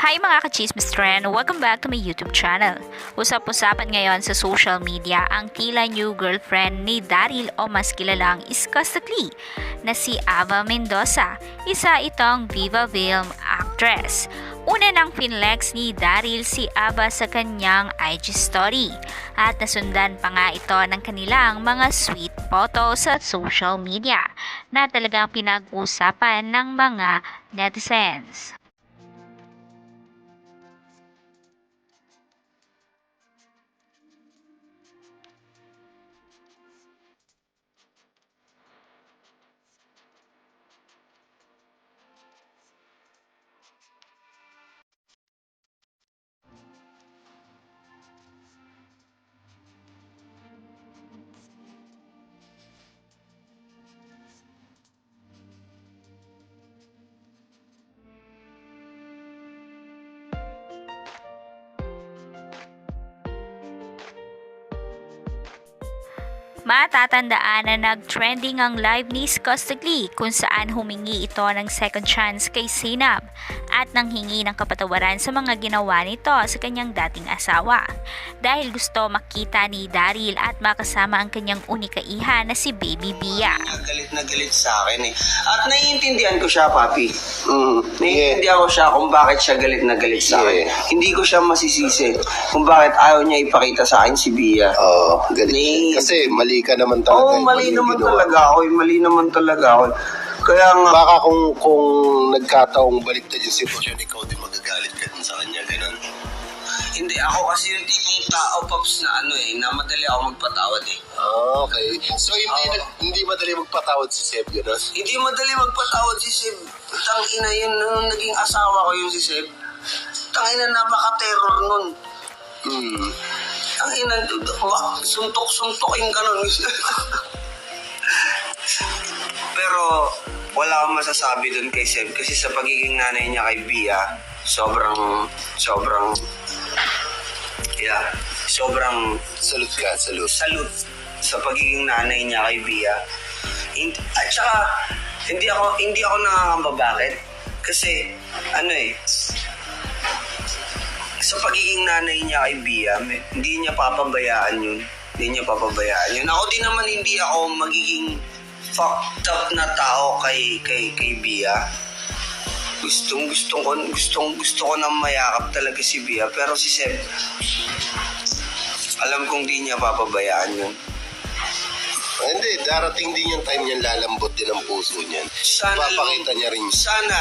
Hi mga ka-chismis friend! Welcome back to my YouTube channel. Usap-usapan ngayon sa social media ang tila new girlfriend ni Daryl o mas kilalang Iskostakli na si Ava Mendoza, isa itong Viva Film actress. Una nang finlex ni Daryl si Ava sa kanyang IG story at nasundan pa nga ito ng kanilang mga sweet photo sa social media na talagang pinag-usapan ng mga netizens. Matatandaan na nag-trending ang live ni Iskostakli kung saan humingi ito ng second chance kay Zainab at nanghingi ng kapatawaran sa mga ginawa nito sa kanyang dating asawa dahil gusto makita ni Daryl at makasama ang kanyang unika-iha na si Baby Bia. Galit na galit sa akin eh. At naiintindihan ko siya, Papi. Naiintindihan ko siya kung bakit siya galit na galit sa akin. Hindi ko siya masisisi kung bakit ayaw niya ipakita sa akin si Bia. Oo, galit. Kasi mali ka naman talaga. Oo, mali naman talaga ako. Mali naman talaga ako. Kaya nga... Baka kung nagkataong baliktad yung sitwasyon, ikaw din magagalit ka dun sa kanya, ganun. Hindi, ako kasi yung tipong tao, Pops, na na madali ako magpatawad eh. Okay. So, hindi madali magpatawad si Seb, gano'n? Hindi madali magpatawad si Seb. Tangina yun, nung naging asawa ko yung si Seb. Tangina, napaka-terror nun. Tangina, suntok-suntokin ka nun. Pero, wala akong masasabi dun kay Seb kasi sa pagiging nanay niya kay Bia, sobrang salute sa pagiging nanay niya kay Bia. At saka hindi ako nakakamba bakit kasi sa pagiging nanay niya kay Bia, hindi niya papabayaan yun. Ako din naman hindi ako magiging fucked up na tao kay Bia. Gusto ko na mayakap talaga si Bia, pero si Seb, alam kong di niya papabayaan yun. Hindi, darating din yung time niyan, lalambot din ang puso niyan. Papakita niya rin. Sana.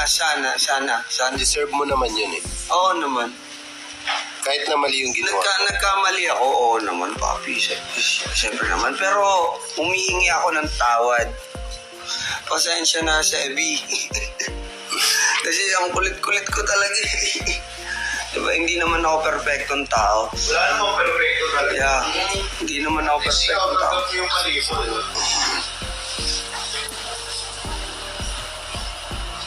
Deserve mo naman yun eh. Oo naman. Kahit na mali yung ginawa. Nagkamali ako, oo naman, Papi. Siyempre naman. Pero humihingi ako ng tawad. Pasensya na, Sebi. Kasi ang kulit-kulit ko talaga. Diba, hindi naman ako perfectong tao. Wala namang perfecto talaga. Yeah, hindi naman ako perfectong tao. Yung mali mo.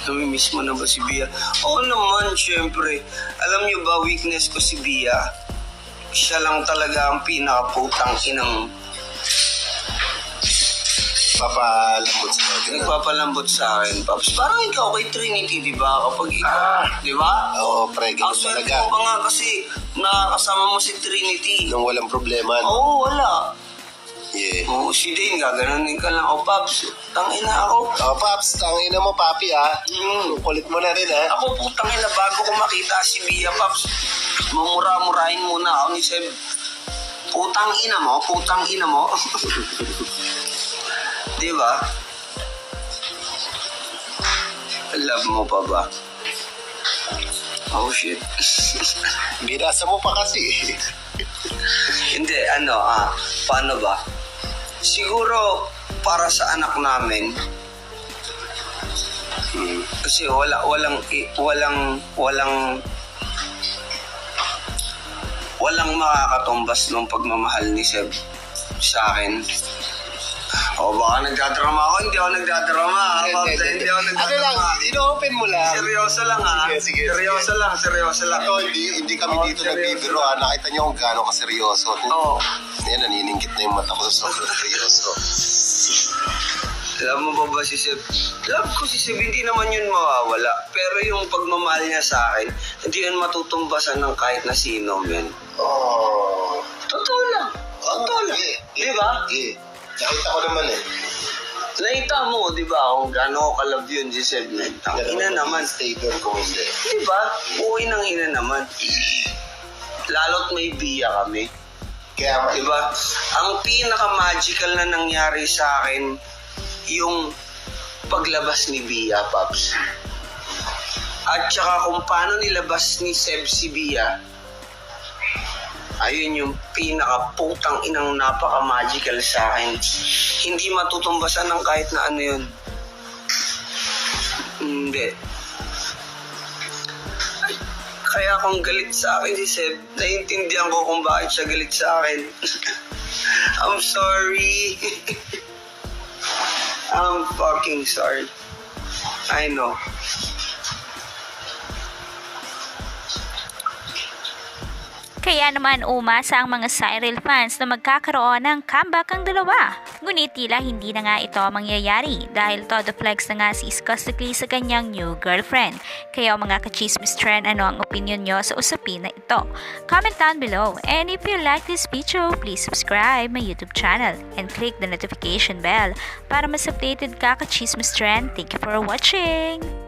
Namimiss mo na ba si Bia? Oo naman, syempre. Alam niyo ba, weakness ko si Bia? Siya lang talaga ang pinakaputang inang nagpapalambot sa akin, Paps. Parang ikaw kay Trinity, di ba? Kapag ikaw, di ba? Oo, pre, Ang ganun swerte talaga. mo pa nga kasi nakakasama mo si Trinity. Nung walang problema. Oo, wala. Yeah. Oo, si Dane, gaganunin ka lang. O, Paps, tangina ako. Paps, tangina mo, Papi, ha? Kulit mo na rin, ha? Ako, putang ina, bago ko makita si Bia, Paps, mamura-murahin muna ako ni Seb. Putang ina mo. Di ba? Love mo pa ba? Oh, shit. Binasa mo pa kasi. Hindi, paano ba? Siguro, para sa anak namin, kasi walang makakatumbas ng pagmamahal ni Seb sa akin. O baka nagdadrama ako, hindi ako nagdadrama. Hindi ako nagdadrama. Ino-open mo lang. Seryoso lang ha. Sige. Seryoso lang. Ito, hindi kami dito nagbibiro. Nakita niyo kung gaano kaseryoso. Oo. Yan, naniningkit na yung mata ko sa sobrang seryoso. Alam mo ba si Seb? Love ko si Seb, hindi naman yun mawawala. Pero yung pagmamahal niya sa akin, hindi yun matutumbasan ng kahit na sino, men. Oh. Totoo lang. Totoo lang. Di ba? Nakita ko naman eh. Nakita mo, di ba, kung gaano ko kalove yun si Seb, men. Ang ina naman. Stay doon kung hindi. Di ba? Uwi ng ina naman. Lalo't may biya kami. Kaya Di ba? Ang pinaka-magical na nangyari sa akin, yung paglabas ni Bia, Paps. At saka kung paano nilabas ni Seb si Bia, ayun yung pinaka-putang inang napaka-magical sa akin. Hindi matutumbasan ng kahit na ano yun. Hindi. Kaya kung galit sa akin si Seb, naiintindihan ko kung bakit siya galit sa akin. I'm sorry. I'm fucking sorry. I know. Kaya naman umasa ang mga Cyril fans na magkakaroon ng comeback ang dalawa. Ngunit tila hindi na nga ito mangyayari dahil todo flex na nga si Iskostakli sa kanyang new girlfriend. Kaya mga kachismis trend, ano ang opinion nyo sa usapin na ito? Comment down below, and if you like this video, please subscribe my YouTube channel and click the notification bell para mas updated ka kachismis trend. Thank you for watching!